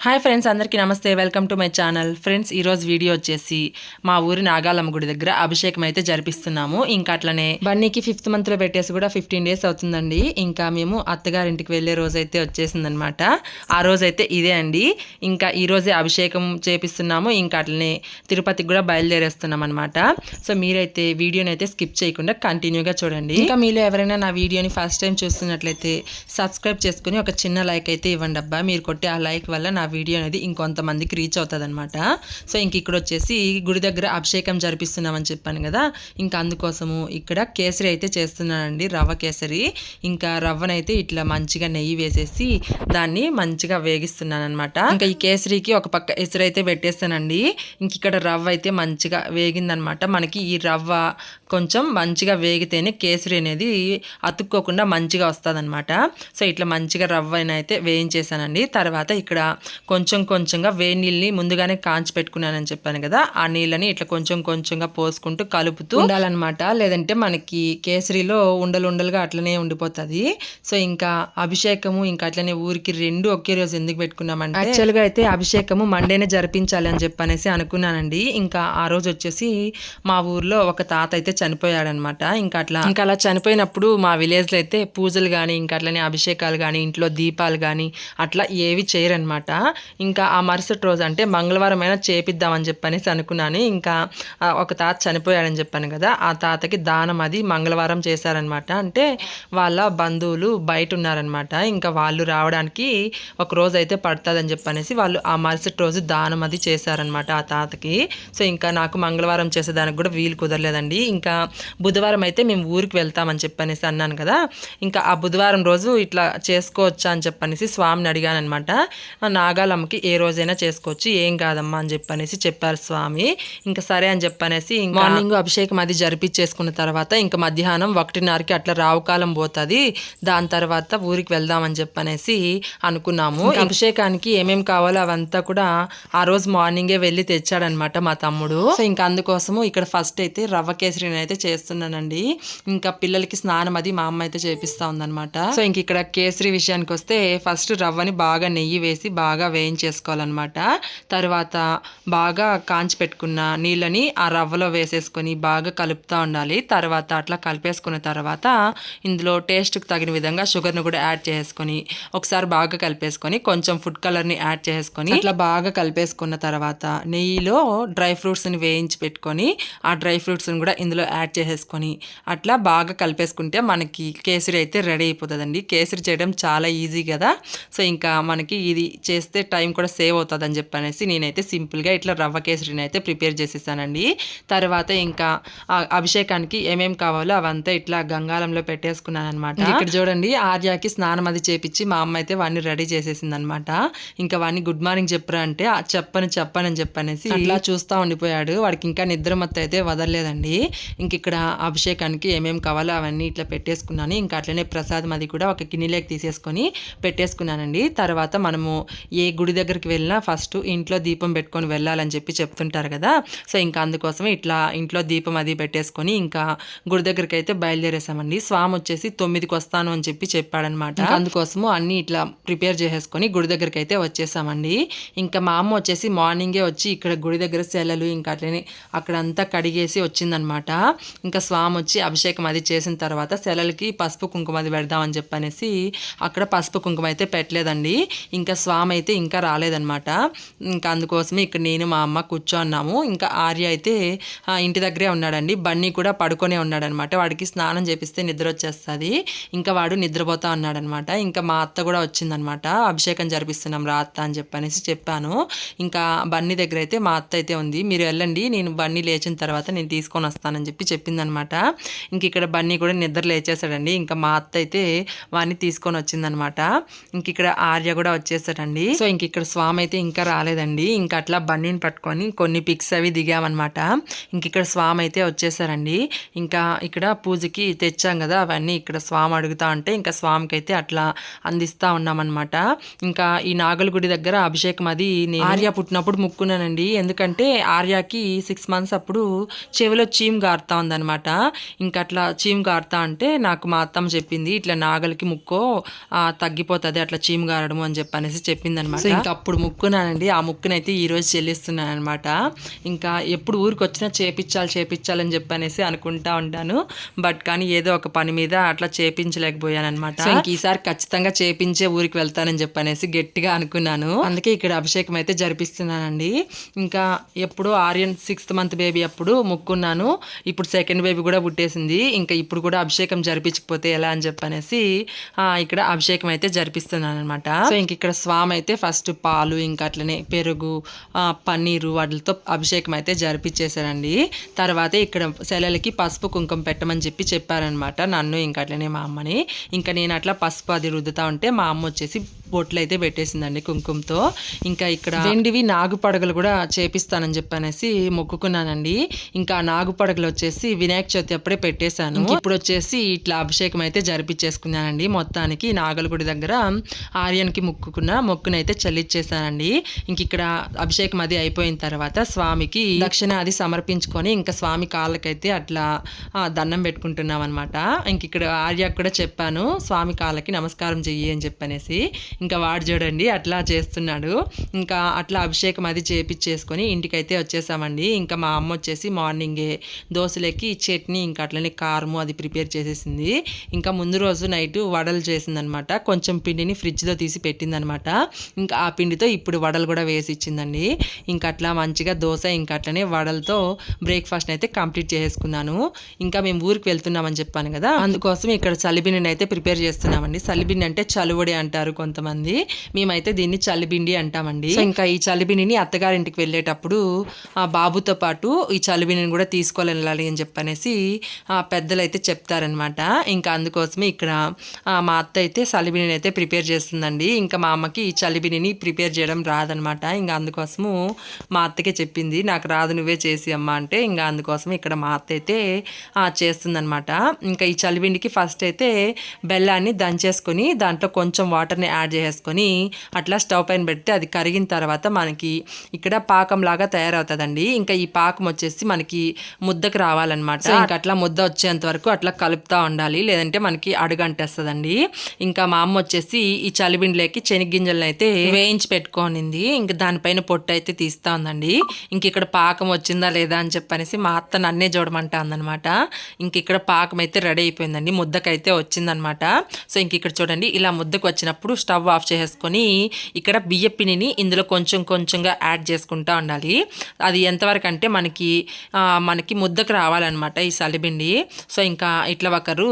Hi friends, అందరికీ నమస్తే. Welcome to my channel. Friends, ఈరోజు వీడియో వచ్చేసి మా ఊరి నాగాలమ్మ గుడి దగ్గర అభిషేకం అయితే జరిపిస్తున్నాము. ఇంకా అట్లనే బన్నీకి 5th మంత్లో పెట్టేసి కూడా 15 days అవుతుందండి. ఇంకా మేము అత్తగారింటికి వెళ్ళే రోజు అయితే వచ్చేసిందనమాట. ఆ రోజు అయితే ఇదే అండి. ఇంకా ఈ రోజే అభిషేకం చేపిస్తున్నాము. ఇంకా అట్లనే తిరుపతికి కూడా బయలుదేరేస్తున్నాం అనమాట. సో మీరైతే వీడియోని అయితే స్కిప్ చేయకుండా కంటిన్యూగా చూడండి. ఇంకా మీలో ఎవరైనా నా వీడియోని ఫస్ట్ టైం చూస్తున్నట్లయితే సబ్స్క్రైబ్ చేసుకుని ఒక చిన్న లైక్ అయితే ఇవ్వండి అబ్బా. మీరు కొట్టే ఆ లైక్ వల్ల నా వీడియో అనేది ఇంకొంతమందికి రీచ్ అవుతుంది అనమాట. సో ఇంక ఇక్కడ వచ్చేసి గుడి దగ్గర అభిషేకం జరిపిస్తున్నామని చెప్పాను కదా. ఇంకా అందుకోసము ఇక్కడ కేసరి అయితే చేస్తున్నానండి, రవ్వ కేసరి. ఇంకా రవ్వనైతే ఇట్లా మంచిగా నెయ్యి వేసేసి దాన్ని మంచిగా వేగిస్తున్నాను అనమాట. ఇంకా ఈ కేసరికి ఒక పక్క ఎసురు అయితే పెట్టేస్తానండి. ఇంక ఇక్కడ రవ్వ అయితే మంచిగా వేగిందనమాట. మనకి ఈ రవ్వ కొంచెం మంచిగా వేగితేనే కేసరి అనేది అతుక్కోకుండా మంచిగా వస్తుంది అనమాట. సో ఇట్లా మంచిగా రవ్వనైతే వేయించేసానండి. తర్వాత ఇక్కడ కొంచెం కొంచెంగా వేడి నీళ్ళని ముందుగానే కాంచి పెట్టుకున్నానని చెప్పాను కదా. ఆ నీళ్ళని ఇట్లా కొంచెం కొంచెంగా పోసుకుంటూ కలుపుతూ ఉండాలన్నమాట. లేదంటే మనకి కేసరిలో ఉండలుగా అట్లనే ఉండిపోతుంది. సో ఇంకా అభిషేకము ఇంకా అట్లనే ఊరికి రెండు ఒకే రోజు ఎందుకు పెట్టుకున్నామంటే, యాక్చువల్గా అయితే అభిషేకము మండేనే జరిపించాలి అని చెప్పనేసి అనుకున్నానండి. ఇంకా ఆ రోజు వచ్చేసి మా ఊర్లో ఒక తాత అయితే చనిపోయాడనమాట. ఇంకా అలా చనిపోయినప్పుడు మా విలేజ్లో అయితే పూజలు కానీ ఇంకా అట్లనే అభిషేకాలు కానీ ఇంట్లో దీపాలు కానీ అట్లా ఏవి చేయరనమాట. ఇంకా ఆ మరుసటి రోజు అంటే మంగళవారం అయినా చేపిద్దామని చెప్పనేసి అనుకున్నాను. ఇంకా ఒక తాత చనిపోయాడని చెప్పాను కదా, ఆ తాతకి దానం అది మంగళవారం చేశారనమాట. అంటే వాళ్ళ బంధువులు బయట ఉన్నారనమాట. ఇంకా వాళ్ళు రావడానికి ఒక రోజు అయితే పడుతుందని చెప్పనేసి వాళ్ళు ఆ మరుసటి రోజు దానం అది చేశారనమాట ఆ తాతకి. సో ఇంకా నాకు మంగళవారం చేసేదానికి కూడా వీలు కుదరలేదండి. ఇంకా బుధవారం అయితే మేము ఊరికి వెళ్తామని చెప్పనేసి అన్నాను కదా. ఇంకా ఆ బుధవారం రోజు ఇట్లా చేసుకోవచ్చా అని చెప్పనేసి స్వామిని అడిగాను అనమాట. నాగాలమ్మకి ఏ రోజైనా చేసుకోవచ్చు, ఏం కాదమ్మా అని చెప్పనేసి చెప్పారు స్వామి. ఇంకా సరే అని చెప్పనేసి మార్నింగ్ అభిషేకం అది జరిపించేసుకున్న తర్వాత ఇంకా మధ్యాహ్నం 1:30కి అట్లా రావుకాలం పోతుంది. దాని తర్వాత ఊరికి వెళ్దామని చెప్పనేసి అనుకున్నాము. అభిషేకానికి ఏమేమి కావాలో అవంతా కూడా ఆ రోజు మార్నింగే వెళ్ళి తెచ్చాడనమాట మా తమ్ముడు. సో ఇంకా అందుకోసము ఇక్కడ ఫస్ట్ అయితే రవ్వ కేసరిని అయితే చేస్తున్నానండి. ఇంకా పిల్లలకి స్నానం అది మా అమ్మ అయితే చేపిస్తా ఉందనమాట. సో ఇంక ఇక్కడ కేసరి విషయానికి వస్తే ఫస్ట్ రవ్వని బాగా నెయ్యి వేసి బాగా వేయించేసుకోవాలన్నమాట. తర్వాత బాగా కాంచి పెట్టుకున్న నీళ్ళని ఆ రవ్వలో వేసేసుకొని బాగా కలుపుతూ ఉండాలి. తర్వాత అట్లా కలిపేసుకున్న తర్వాత ఇందులో టేస్ట్కి తగిన విధంగా షుగర్ని కూడా యాడ్ చేసుకొని ఒకసారి బాగా కలిపేసుకొని కొంచెం ఫుడ్ కలర్ని యాడ్ చేసుకొని అట్లా బాగా కలిపేసుకున్న తర్వాత నెయ్యిలో డ్రై ఫ్రూట్స్ని వేయించి పెట్టుకొని ఆ డ్రై ఫ్రూట్స్ని కూడా ఇందులో యాడ్ చేసేసుకొని అట్లా బాగా కలిపేసుకుంటే మనకి కేసరి అయితే రెడీ అయిపోతుందండి. కేసరి చేయడం చాలా ఈజీ కదా. సో ఇంకా మనకి ఇది చేస్తే టైం కూడా సేవ్ అవుతుంది అని చెప్పనేసి నేనైతే సింపుల్గా ఇట్లా రవ్వ కేసరిని అయితే ప్రిపేర్ చేసేసానండి. తర్వాత ఇంకా అభిషేకానికి ఏమేమి కావాలో అవంతా ఇట్లా గంగాలంలో పెట్టేసుకున్నాను అనమాట. ఇక్కడ చూడండి, ఆర్యాకి స్నానం అది చేపించి మా అమ్మ అయితే వాడిని రెడీ చేసేసింది అనమాట. ఇంకా వాడిని గుడ్ మార్నింగ్ చెప్పరా అంటే చెప్పనని చెప్పనేసి అట్లా చూస్తూ ఉండిపోయాడు. వాడికి ఇంకా నిద్ర మత్తు అయితే వదలలేదండి. ఇంక ఇక్కడ అభిషేకానికి ఏమేమి కావాలో అవన్నీ ఇట్లా పెట్టేసుకున్నాను. ఇంకా అట్లనే ప్రసాదం అది కూడా ఒక గిన్నెలోకి తీసేసుకొని పెట్టేసుకున్నానండి. తర్వాత మనము ఏ గుడి దగ్గరికి వెళ్ళినా ఫస్ట్ ఇంట్లో దీపం పెట్టుకొని వెళ్ళాలని చెప్పి చెప్తుంటారు కదా. సో ఇంకా అందుకోసమే ఇట్లా ఇంట్లో దీపం అది పెట్టేసుకొని ఇంకా గుడి దగ్గరికి అయితే బయలుదేరేసామండి. స్వామి వచ్చేసి 9కి వస్తాను అని చెప్పి చెప్పాడనమాట. అందుకోసము అన్ని ఇట్లా ప్రిపేర్ చేసేసుకొని గుడి దగ్గరికి అయితే వచ్చేసామండి. ఇంకా మా అమ్మ వచ్చేసి మార్నింగే వచ్చి ఇక్కడ గుడి దగ్గర సెలలు ఇంకా అట్లనే అక్కడంతా కడిగేసి వచ్చిందనమాట. ఇంకా స్వామి వచ్చి అభిషేకం అది చేసిన తర్వాత సెలలకి పసుపు కుంకుమ అది పెడదామని చెప్పనేసి అక్కడ పసుపు కుంకుమ అయితే పెట్టలేదండి. ఇంకా స్వామి అయితే ఇంకా రాలేదనమాట. ఇంకా అందుకోసమే ఇక్కడ నేను మా అమ్మ కూర్చోన్నాము. ఇంకా ఆర్య అయితే ఇంటి దగ్గరే ఉన్నాడండి. బన్నీ కూడా పడుకొనే ఉన్నాడనమాట. వాడికి స్నానం చేపిస్తే నిద్ర వచ్చేస్తుంది. ఇంకా వాడు నిద్రపోతా ఉన్నాడనమాట. ఇంకా మా అత్త కూడా వచ్చిందనమాట. అభిషేకం జరిపిస్తున్నాం రా అత్త అని చెప్పనేసి చెప్పాను. ఇంకా బన్నీ దగ్గర అయితే మా అత్త అయితే ఉంది. మీరు వెళ్ళండి, నేను బన్నీ లేచిన తర్వాత నేను తీసుకొని వస్తానని చెప్పి చెప్పిందనమాట. ఇంక ఇక్కడ బన్నీ కూడా నిద్ర లేచేసాడండి. ఇంకా మా అత్త అయితే వాడిని తీసుకొని వచ్చిందనమాట. ఇంక ఇక్కడ ఆర్య కూడా వచ్చేసాడండి. సో ఇంక ఇక్కడ స్వామి అయితే ఇంకా రాలేదండి. ఇంకా అట్లా బన్నీని పట్టుకొని కొన్ని పిక్స్ అవి దిగామన్నమాట. ఇంక ఇక్కడ స్వామి అయితే వచ్చేసారండి. ఇంకా ఇక్కడ పూజకి తెచ్చాం కదా అవన్నీ ఇక్కడ స్వామి అడుగుతా ఉంటే ఇంకా స్వామికి అయితే అట్లా అందిస్తూ ఉన్నామన్నమాట. ఇంకా ఈ నాగల గుడి దగ్గర అభిషేకం అది నేను ఆర్య పుట్టినప్పుడు ముక్కున్నానండి. ఎందుకంటే ఆర్యకి 6 months అప్పుడు చెవిలో చీమ్ గారుతా ఉందనమాట. ఇంకా అట్లా చీమ్ గారుతా అంటే నాకు మా అత్తమ్మ చెప్పింది, ఇట్లా నాగలికి ముక్కో తగ్గిపోతుంది అట్లా చీమ్ గారడము అని చెప్పనేసి చెప్పిందనమాట. అనమాట. ఇంకా అప్పుడు ముక్కున్నానండి, ఆ ముక్కునైతే ఈ రోజు చెల్లిస్తున్నాను అనమాట. ఇంకా ఎప్పుడు ఊరికి వచ్చినా చేపించాలని చెప్పనేసి అనుకుంటా ఉంటాను. బట్ కానీ ఏదో ఒక పని మీద అట్లా చేపించలేకపోయాను అనమాట. ఇంక ఈసారి ఖచ్చితంగా చేపించే ఊరికి వెళ్తానని చెప్పనేసి గట్టిగా అనుకున్నాను. అందుకే ఇక్కడ అభిషేకం అయితే జరిపిస్తున్నానండి. ఇంకా ఎప్పుడు ఆర్యన్ 6th month బేబీ అప్పుడు ముక్కున్నాను. ఇప్పుడు 2nd బేబీ కూడా పుట్టేసింది. ఇంకా ఇప్పుడు కూడా అభిషేకం జరిపించకపోతే ఎలా అని చెప్పనేసి ఇక్కడ అభిషేకం అయితే జరిపిస్తున్నాను అనమాట. సో ఇంక ఇక్కడ స్వామి అయితే ఫస్ట్ పాలు ఇంకా అట్లనే పెరుగు పన్నీరు వాటితో అభిషేకం అయితే జరిపించేశారండి. తర్వాత ఇక్కడ సెలలకి పసుపు కుంకుమ పెట్టమని చెప్పారనమాట నన్ను ఇంకా అట్లనే మా అమ్మని. ఇంకా నేను అట్లా పసుపు అది రుద్దుతా ఉంటే మా అమ్మ వచ్చేసి బొట్లు అయితే పెట్టేసిందండి కుంకుమతో. ఇంకా ఇక్కడ వెండివి నాగు పడగలు కూడా చేపిస్తానని చెప్పనేసి మొక్కుకున్నానండి. ఇంకా నాగు పడగలు వచ్చేసి వినాయక చవితి అప్పుడే పెట్టేశాను. ఇప్పుడు వచ్చేసి ఇట్లా అభిషేకం అయితే జరిపించేసుకున్నానండి. మొత్తానికి నాగలగుడి దగ్గర ఆర్యన్కి మొక్కునైతే చెల్లిచ్చేసానండి. ఇంక ఇక్కడ అభిషేకం అది అయిపోయిన తర్వాత స్వామికి దక్షిణ అది సమర్పించుకొని ఇంకా స్వామి కాళ్ళకైతే అట్లా దండం పెట్టుకుంటున్నాం అనమాట. ఇంక ఇక్కడ ఆర్యకు కూడా చెప్పాను స్వామి కాళ్ళకి నమస్కారం చెయ్యి అని చెప్పనేసి. ఇంకా వాడు చూడండి అట్లా చేస్తున్నాడు. ఇంకా అట్లా అభిషేకం అది చేపించేసుకొని ఇంటికైతే వచ్చేసామండి. ఇంకా మా అమ్మ వచ్చేసి మార్నింగే దోశలకి చట్నీ ఇంకా అట్లనే కారము అది ప్రిపేర్ చేసేసింది. ఇంకా ముందు రోజు నైట్ వడలు చేసిందనమాట. కొంచెం పిండిని ఫ్రిడ్జ్లో తీసి పెట్టిందనమాట. ఇంకా ఆ పిండితో ఇప్పుడు వడలు కూడా వేసి ఇచ్చిందండి. ఇంకా అట్లా మంచిగా దోశ ఇంకా అట్లనే వడలతో బ్రేక్ఫాస్ట్ అయితే కంప్లీట్ చేసుకున్నాను. ఇంకా మేము ఊరికి వెళ్తున్నామని చెప్పాను కదా, అందుకోసం ఇక్కడ చలిబిండిని అయితే ప్రిపేర్ చేస్తున్నామండి. చలిబిండి అంటే చలువడి అంటారు కొంతమంది, మేమైతే దీన్ని చలిబిండి అంటామండి. సో ఇంకా ఈ చలిబిండిని అత్తగారింటికి వెళ్ళేటప్పుడు ఆ బాబుతో పాటు ఈ చలిబిండిని కూడా తీసుకొని వెళ్ళాలి అని చెప్పనేసి పెద్దలు అయితే చెప్తారనమాట. ఇంకా అందుకోసమే ఇక్కడ మా అత్త అయితే చలిబిండిని అయితే ప్రిపేర్ చేస్తుందండి. ఇంకా మా అమ్మకి ఈ చలిబిండిని ప్రిపేర్ చేయడం రాదనమాట. ఇంకా అందుకోసము మా అత్తకే చెప్పింది, నాకు రాదు నువ్వే చేసి అమ్మ అంటే. ఇంకా అందుకోసం ఇక్కడ మా అత్త అయితే చేస్తుందనమాట. ఇంకా ఈ చలిబిండికి ఫస్ట్ అయితే బెల్లాన్ని దంచేసుకొని దాంట్లో కొంచెం వాటర్ని యాడ్ చేసుకొని అట్లా స్టవ్ పైన పెడితే అది కరిగిన తర్వాత మనకి ఇక్కడ పాకం లాగా తయారవుతుందండి. ఇంకా ఈ పాకం వచ్చేసి మనకి ముద్దకు రావాలన్నమాట. ఇంకా అట్లా ముద్ద వచ్చేంత వరకు అట్లా కలుపుతూ ఉండాలి, లేదంటే మనకి అడుగంటేస్తుందండి. ఇంకా మా అమ్మ వచ్చేసి ఈ చలిబిండిలోకి శనగ్గింజలను అయితే వేయించి పెట్టుకోనింది. ఇంకా దానిపైన పొట్టు అయితే తీస్తా ఉందండి. ఇంక ఇక్కడ పాకం వచ్చిందా లేదా అని చెప్పనేసి మా అత్త నన్నే చూడమంటా ఉందనమాట. ఇంక ఇక్కడ పాకం అయితే రెడీ అయిపోయిందండి, ముద్దకైతే వచ్చిందనమాట. సో ఇంక ఇక్కడ చూడండి ఇలా ముద్దకు వచ్చినప్పుడు స్టవ్ ఆఫ్ చేసుకొని ఇక్కడ బియ్య పిండిని ఇందులో కొంచెంగా యాడ్ చేసుకుంటా ఉండాలి. అది ఎంతవరకు అంటే మనకి ముద్దకు రావాలన్నమాట ఈ చలిబిండి. సో ఇంకా ఇట్లా ఒకరు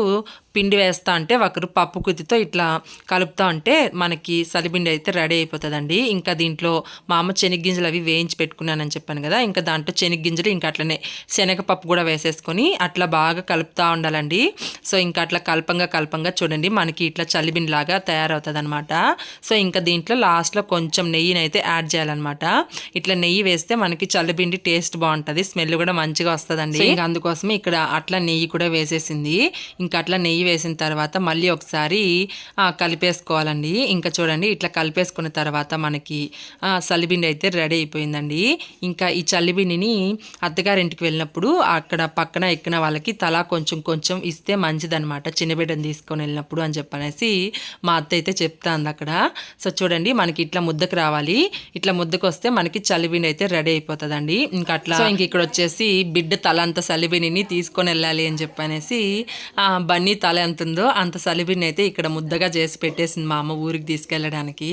పిండి వేస్తా అంటే ఒకరు పప్పు కుదితో ఇట్లా కలుపుతా ఉంటే మనకి చలిబిండి అయితే రెడీ అయిపోతుందండి. ఇంకా దీంట్లో మా అమ్మ శనగ్గింజలు అవి వేయించి పెట్టుకున్నానని చెప్పాను కదా, ఇంకా దాంట్లో శనగ్గింజలు ఇంకా అట్లనే శనగపప్పు కూడా వేసేసుకొని అట్లా బాగా కలుపుతూ ఉండాలండి. సో ఇంకా అట్లా కలపంగా చూడండి మనకి ఇట్లా చలిబిండి లాగా తయారవుతుంది అనమాట. సో ఇంకా దీంట్లో లాస్ట్లో కొంచెం నెయ్యిని అయితే యాడ్ చేయాలన్నమాట. ఇట్లా నెయ్యి వేస్తే మనకి చలిబిండి టేస్ట్ బాగుంటుంది, స్మెల్ కూడా మంచిగా వస్తుందండి. ఇంకా అందుకోసమే ఇక్కడ అట్లా నెయ్యి కూడా వేసేసింది. ఇంకా అట్లా నెయ్యి వేసిన తర్వాత మళ్ళీ ఒకసారి కలిపేసుకోవాలండి. ఇంకా చూడండి ఇట్లా కలిపేసుకున్న తర్వాత మనకి చలిబిండి అయితే రెడీ అయిపోయిందండి. ఇంకా ఈ చలిబిండిని అత్తగారింటికి వెళ్ళినప్పుడు అక్కడ పక్కన ఎక్కిన వాళ్ళకి తలా కొంచెం ఇస్తే మంచిదనమాట, చిన్నబిడ్డను తీసుకొని వెళ్ళినప్పుడు అని చెప్పనేసి మా అత్త అయితే చెప్తాంది అక్కడ. సో చూడండి మనకి ఇట్లా ముద్దకు రావాలి, ఇట్లా ముద్దకు వస్తే మనకి చలిబిండి అయితే రెడీ అయిపోతుందండి. ఇంకా అట్లా ఇంక ఇక్కడ వచ్చేసి బిడ్డ తల అంత చలిబిండిని తీసుకొని వెళ్ళాలి అని చెప్పనేసి బన్నీ తల ఎంత ఉందో అంత సలిబిండి అయితే ఇక్కడ ముద్దగా చేసి పెట్టేసింది మా అమ్మ ఊరికి తీసుకెళ్ళడానికి.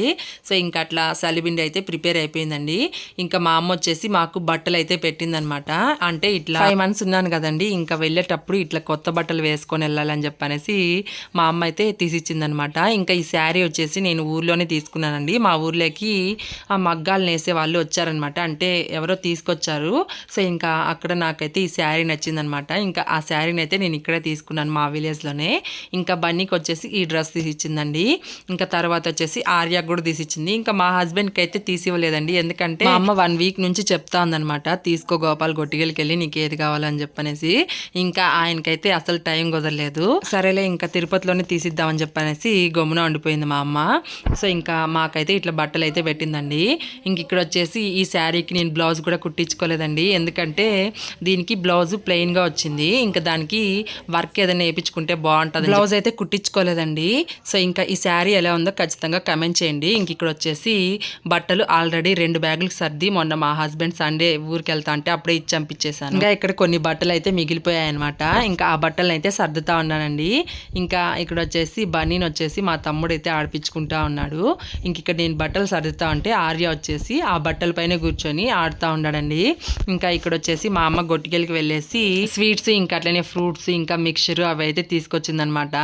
సో ఇంకా అట్లా సలిబిండి అయితే ప్రిపేర్ అయిపోయిందండి. ఇంకా మా అమ్మ వచ్చేసి మాకు బట్టలు అయితే పెట్టిందనమాట. అంటే ఇట్లా 5 months ఉన్నాను కదండి, ఇంకా వెళ్ళేటప్పుడు ఇట్లా కొత్త బట్టలు వేసుకొని వెళ్ళాలని చెప్పనేసి మా అమ్మ అయితే తీసిచ్చిందనమాట. ఇంకా ఈ శారీ వచ్చేసి నేను ఊర్లోనే తీసుకున్నానండి. మా ఊర్లోకి ఆ మగ్గాలు నేసే వాళ్ళు వచ్చారనమాట, అంటే ఎవరో తీసుకొచ్చారు. సో ఇంకా అక్కడ నాకైతే ఈ శారీ నచ్చిందనమాట. ఇంకా ఆ శారీని అయితే నేను ఇక్కడే తీసుకున్నాను మా విలేజ్లోనే. ఇంకా బన్నీకి వచ్చేసి ఈ డ్రెస్ తీసిచ్చిందండి. ఇంకా తర్వాత వచ్చేసి ఆర్యాకు కూడా తీసిచ్చింది. ఇంకా మా హస్బెండ్కి అయితే తీసివ్వలేదండి, ఎందుకంటే మా అమ్మ 1 week నుంచి చెప్తా ఉందనమాట, తీసుకో గోపాల్ గొట్టిగలికి వెళ్ళి నీకు ఏది కావాలని చెప్పనేసి. ఇంకా ఆయనకైతే అసలు టైం కుదరలేదు. సరేలే ఇంకా తిరుపతిలోనే తీసిద్దామని చెప్పనేసి గమ్మున ఉండిపోయింది మా అమ్మ. సో ఇంకా మాకైతే ఇట్లా బట్టలు అయితే పెట్టిందండి. ఇంక ఇక్కడ వచ్చేసి ఈ శారీకి నేను బ్లౌజ్ కూడా కుట్టించుకోలేదండి, ఎందుకంటే దీనికి బ్లౌజ్ ప్లెయిన్గా వచ్చింది. ఇంకా దానికి వర్క్ ఏదైనా వేయించుకుంటే బాగుంటుంది బాగుంటుంది. బ్లౌజ్ అయితే కుట్టించుకోలేదండి. సో ఇంకా ఈ శారీ ఎలా ఉందో ఖచ్చితంగా కమెంట్ చేయండి. ఇంక ఇక్కడ వచ్చేసి బట్టలు ఆల్రెడీ 2 బ్యాగులు సర్ది మొన్న మా హస్బెండ్ సండే ఊరికి వెళ్తా అంటే అప్పుడే ఇచ్చి పంపించేసాను. ఇంకా ఇక్కడ కొన్ని బట్టలు అయితే మిగిలిపోయాయి అనమాట. ఇంకా ఆ బట్టలు అయితే సర్దుతా ఉన్నానండి. ఇంకా ఇక్కడ వచ్చేసి బన్నీని వచ్చేసి మా తమ్ముడు అయితే ఆడిపించుకుంటా ఉన్నాడు. ఇంక ఇక్కడ నేను బట్టలు సర్దుతా ఉంటే ఆర్య వచ్చేసి ఆ బట్టల పైన కూర్చొని ఆడుతూ ఉన్నాడండి. ఇంకా ఇక్కడ వచ్చేసి మా అమ్మ గొట్టికెళ్ళకి వెళ్ళేసి స్వీట్స్ ఇంకా అట్లనే ఫ్రూట్స్ ఇంకా మిక్చర్ అవి అయితే తీసుకొచ్చిందనమాట.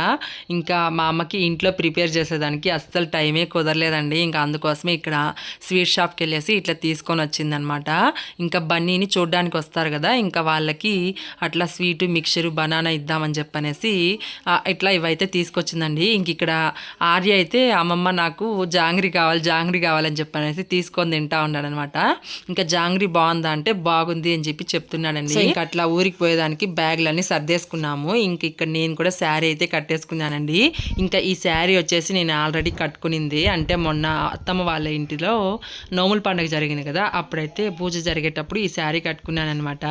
ఇంకా మా అమ్మకి ఇంట్లో ప్రిపేర్ చేసేదానికి అస్సలు టైమే కుదరలేదండి. ఇంకా అందుకోసమే ఇక్కడ స్వీట్ షాప్కి వెళ్ళేసి ఇట్లా తీసుకొని వచ్చిందనమాట. ఇంకా బన్నీని చూడడానికి వస్తారు కదా, ఇంకా వాళ్ళకి అట్లా స్వీటు మిక్చరు బనానా ఇద్దామని చెప్పనేసి ఇట్లా ఇవైతే తీసుకొచ్చిందండి. ఇంక ఇక్కడ ఆర్య అయితే అమ్మమ్మ నాకు జాంగ్రీ కావాలని చెప్పనేసి తీసుకొని తింటా ఉన్నాడనమాట. ఇంకా జాంగ్రీ బాగుందా అంటే బాగుంది అని చెప్పి చెప్తున్నాడండి. ఇంకా అట్లా ఊరికి పోయేదానికి బ్యాగులన్నీ సర్దేసుకున్నాము. ఇంక ఇక్కడ నేను కూడా శారీ అయితే కట్టేసుకున్నానండి. ఇంకా ఈ శారీ వచ్చేసి నేను ఆల్రెడీ కట్టుకునింది. అంటే మొన్న అత్తమ్మ వాళ్ళ ఇంటిలో నోముల పండుగ జరిగింది కదా, అప్పుడైతే పూజ జరిగేటప్పుడు ఈ శారీ కట్టుకున్నాను అనమాట.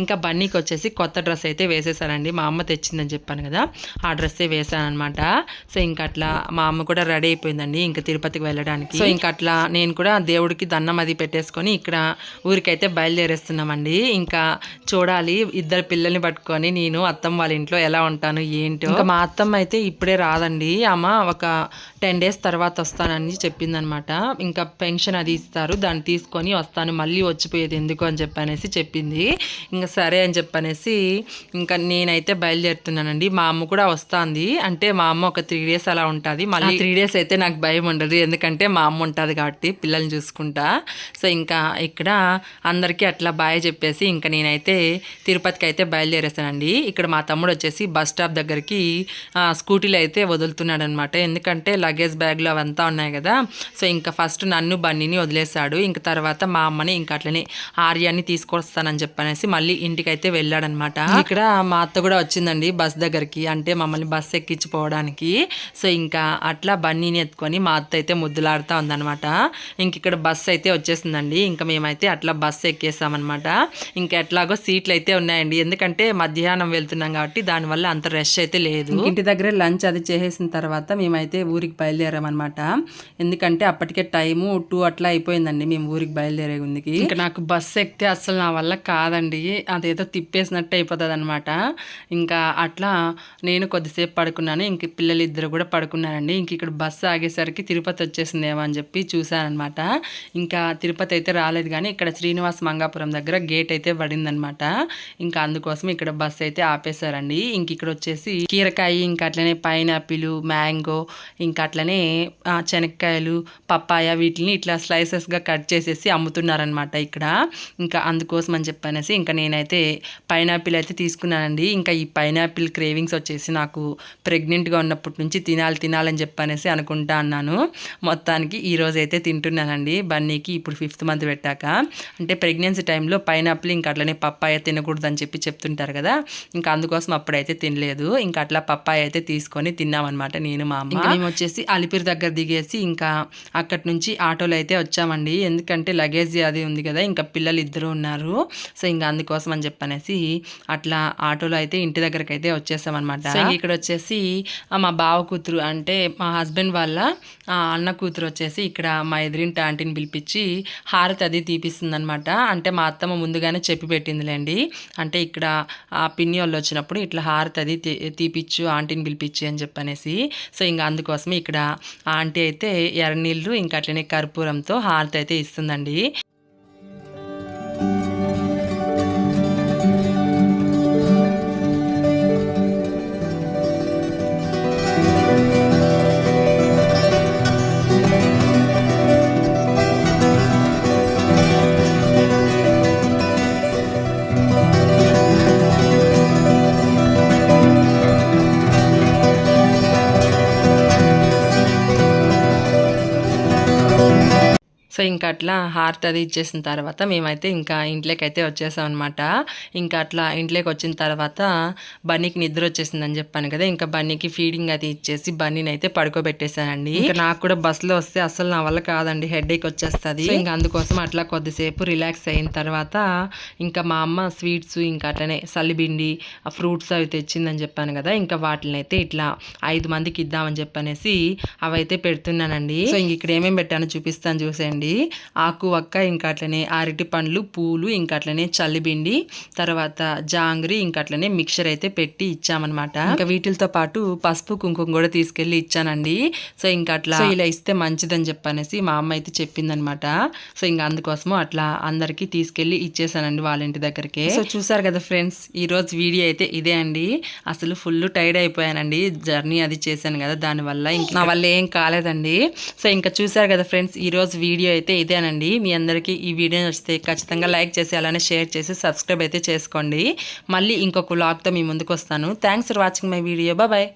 ఇంకా బన్నీకి వచ్చేసి కొత్త డ్రెస్ అయితే వేసేసానండి. మా అమ్మ తెచ్చిందని చెప్పాను కదా, ఆ డ్రెస్సే వేసాను అనమాట. సో ఇంకా అట్లా మా అమ్మ కూడా రెడీ అయిపోయిందండి ఇంకా తిరుపతికి వెళ్ళడానికి. సో ఇంకా అట్లా నేను కూడా దేవుడికి దండం అది పెట్టేసుకొని ఇక్కడ ఊరికైతే బయలుదేరేస్తున్నామండి. ఇంకా చూడాలి ఇద్దరు పిల్లల్ని పట్టుకొని నేను అత్తమ్మ వాళ్ళ ఇంట్లో ఎలా ఉంటాను ఏంటో. ఇంకా మా అత్తమ్మ అయితే ఇప్పుడే రాదండి. ఆమె ఒక 10 days తర్వాత వస్తానని చెప్పిందనమాట. ఇంకా పెన్షన్ అది ఇస్తారు, దాన్ని తీసుకొని వస్తాను, మళ్ళీ వచ్చిపోయేది ఎందుకు అని చెప్పనేసి చెప్పింది. ఇంకా సరే అని చెప్పనేసి ఇంకా నేనైతే బయలుదేరుతున్నానండి. మా అమ్మ కూడా వస్తుంది. అంటే మా అమ్మ ఒక 3 days అలా ఉంటుంది. మళ్ళీ 3 days అయితే నాకు భయం ఉండదు, ఎందుకంటే మా అమ్మ ఉంటుంది కాబట్టి పిల్లల్ని చూసుకుంటా. సో ఇంకా ఇక్కడ అందరికీ అట్లా బాయ్ చెప్పేసి ఇంకా నేనైతే తిరుపతికి అయితే బయలుదేరేసానండి. ఇక్కడ మా తమ్ముడు వచ్చేసి బస్ స్టాప్ దగ్గరికి స్కూటీలో అయితే వదులుతున్నాడు అనమాట. ఎందుకంటే లగేజ్ బ్యాగ్లు అవంతా ఉన్నాయి కదా. సో ఇంకా ఫస్ట్ నన్ను బన్నీని వదిలేశాడు. ఇంకా తర్వాత మా అమ్మని ఇంకా అట్లనే ఆర్యాన్ని తీసుకొస్తానని చెప్పనేసి మళ్ళీ ఇంటికి అయితే వెళ్ళాడనమాట. ఇక్కడ మా అత్త కూడా వచ్చిందండి బస్ దగ్గరికి, అంటే మమ్మల్ని బస్ ఎక్కించిపోవడానికి. సో ఇంకా అట్లా బన్నీని ఎత్తుకొని మా అత్త అయితే ముద్దులాడుతూ ఉందనమాట. ఇంక ఇక్కడ బస్ అయితే వచ్చేసిందండి. ఇంకా మేమైతే అట్లా బస్ ఎక్కేసామన్నమాట. ఇంకా ఎట్లాగో సీట్లు అయితే ఉన్నాయండి, ఎందుకంటే మధ్యాహ్నం వెళ్తున్నాం కాబట్టి దానివల్ల అంత రష్ అయితే లేదు. ఇంటి దగ్గర లంచ్ అది చేసేసిన తర్వాత మేమైతే ఊరికి బయలుదేరామన్నమాట. ఎందుకంటే అప్పటికే టైము 2 అట్లా అయిపోయిందండి మేము ఊరికి బయలుదేరే ముందుకి. ఇంకా నాకు బస్సు ఎక్కితే అస్సలు నా వల్ల కాదండి, అదేదో తిప్పేసినట్టు అయిపోతుంది అనమాట. ఇంకా అట్లా నేను కొద్దిసేపు పడుకున్నాను, ఇంక పిల్లలు ఇద్దరు కూడా పడుకున్నారండి. ఇంక ఇక్కడ బస్సు ఆగేసరికి తిరుపతి వచ్చేసిందేమో అని చెప్పి చూశానమాట. ఇంకా తిరుపతి అయితే రాలేదు, కానీ ఇక్కడ శ్రీనివాస మంగాపురం దగ్గర గేట్ అయితే పడిందనమాట. ఇంకా అందుకోసం ఇక్కడ బస్సు అయితే ఆపేశారండి. ఇంక ఇక్కడ వచ్చేసి కీరకాయ, ఇంకా అట్లనే పైనాపిల్, మ్యాంగో, ఇంకా అట్లనే శనక్కాయలు, పప్పాయ, వీటిని ఇట్లా స్లైసెస్గా కట్ చేసేసి అమ్ముతున్నారనమాట ఇక్కడ. ఇంకా అందుకోసం అని చెప్పనేసి ఇంకా నేనైతే పైనాపిల్ అయితే తీసుకున్నానండి. ఇంకా ఈ పైనాపిల్ క్రేవింగ్స్ వచ్చేసి నాకు ప్రెగ్నెంట్గా ఉన్నప్పటి నుంచి తినాలని చెప్పనేసి అనుకుంటా అన్నాను. మొత్తానికి ఈరోజు అయితే తింటున్నానండి. బన్నీకి ఇప్పుడు 5th month పెట్టాక, అంటే ప్రెగ్నెన్సీ టైంలో పైనాపిల్ ఇంకా అట్లనే పప్పాయ తినకూడదు అని చెప్పి చెప్తుంటారు కదా, ఇంకా అందుకోసం అప్పుడైతే తినలేదు. ఇంకా అట్లా పప్పాయ అయితే తీసుకొని తిన్నామన్నమాట నేను మా అమ్మ. మేము వచ్చేసి అలిపిరి దగ్గర దిగేసి ఇంకా అక్కడి నుంచి ఆటోలో అయితే వచ్చామండి. ఎందుకంటే లగేజ్ అది ఉంది కదా, ఇంకా పిల్లలు ఇద్దరు ఉన్నారు. సో ఇంకా అందుకోసం అని చెప్పనేసి అట్లా ఆటోలో అయితే ఇంటి దగ్గరకు అయితే వచ్చేసామన్నమాట. సో ఇక్కడ వచ్చేసి మా బావ కూతురు, అంటే మా హస్బెండ్ వాళ్ళ అన్న కూతురు వచ్చేసి ఇక్కడ మా ఎదురింటి ఆంటీని పిలిపించి హారతి అది తీపిస్తుంది అనమాట. అంటే మా అత్తమ్మ ముందుగానే చెప్పి పెట్టిందిలేండి, అంటే ఇక్కడ ఆ పిన్ని వాళ్ళు వచ్చినప్పుడు ఇట్లా హారతి అది తీపిచ్చు, ఆంటీని పిలిపించి అని చెప్పనేసి. సో ఇంకా అందుకోసమే ఇక్కడ ఆంటీ అయితే ఎర్రనీళ్ళు ఇంకా అట్లనే కర్పూరంతో హారతి అయితే ఇస్తుందండి. సో ఇంకా అట్లా హారతి అది ఇచ్చేసిన తర్వాత మేమైతే ఇంకా ఇంట్లోకి అయితే వచ్చేసాం అనమాట. ఇంకా అట్లా ఇంట్లోకి వచ్చిన తర్వాత బన్నీకి నిద్ర వచ్చేసిందని చెప్పాను కదా, ఇంకా బన్నీకి ఫీడింగ్ అది ఇచ్చేసి బన్నీని అయితే పడుకోబెట్టేశానండి. ఇంకా నాకు కూడా బస్సులో వస్తే అసలు నా వల్ల కాదండి, హెడేక్ వచ్చేస్తుంది. ఇంకా అందుకోసం అట్లా కొద్దిసేపు రిలాక్స్ అయిన తర్వాత ఇంకా మా అమ్మ స్వీట్స్ ఇంకా అట్లనే సల్లిబిండి ఫ్రూట్స్ అవి తెచ్చిందని చెప్పాను కదా, ఇంకా వాటిని అయితే ఇట్లా 5 మందికి ఇద్దామని చెప్పనేసి అవైతే పెడుతున్నానండి. సో ఇంక ఇక్కడ ఏమేమి పెట్టానో చూపిస్తాను చూసేయండి. ఆకు వక్క, ఇంకా అట్లనే అరటి పండ్లు, పూలు, ఇంకా అట్లనే చల్లిబిండి, తర్వాత జాంగ్రీ, ఇంకా అట్లనే మిక్చర్ అయితే పెట్టి ఇచ్చామన్నమాట. ఇంకా వీటితో పాటు పసుపు కుంకుమ కూడా తీసుకెళ్లి ఇచ్చానండి. సో ఇంకా అట్లా ఇలా ఇస్తే మంచిదని చెప్పనేసి మా అమ్మ అయితే చెప్పిందనమాట. సో ఇంకా అందుకోసము అట్లా అందరికి తీసుకెళ్లి ఇచ్చేసానండి వాళ్ళ ఇంటి దగ్గరికి. సో చూసారు కదా ఫ్రెండ్స్, ఈ రోజు వీడియో అయితే ఇదే అండి. అసలు ఫుల్ టైర్డ్ అయిపోయానండి, జర్నీ అది చేశాను కదా దానివల్ల. ఇంకా నా వల్ల ఏం కాలేదండి. సో ఇంకా చూసారు కదా ఫ్రెండ్స్, ఈ రోజు వీడియో అయితే ఇదేనండి. మీ అందరికీ ఈ వీడియో నచ్చితే ఖచ్చితంగా లైక్ చేసి అలానే షేర్ చేసి సబ్స్క్రైబ్ అయితే చేసుకోండి. మళ్ళీ ఇంకొక వ్లాగ్తో మీ ముందుకు వస్తాను. Thanks for watching my video. Bye.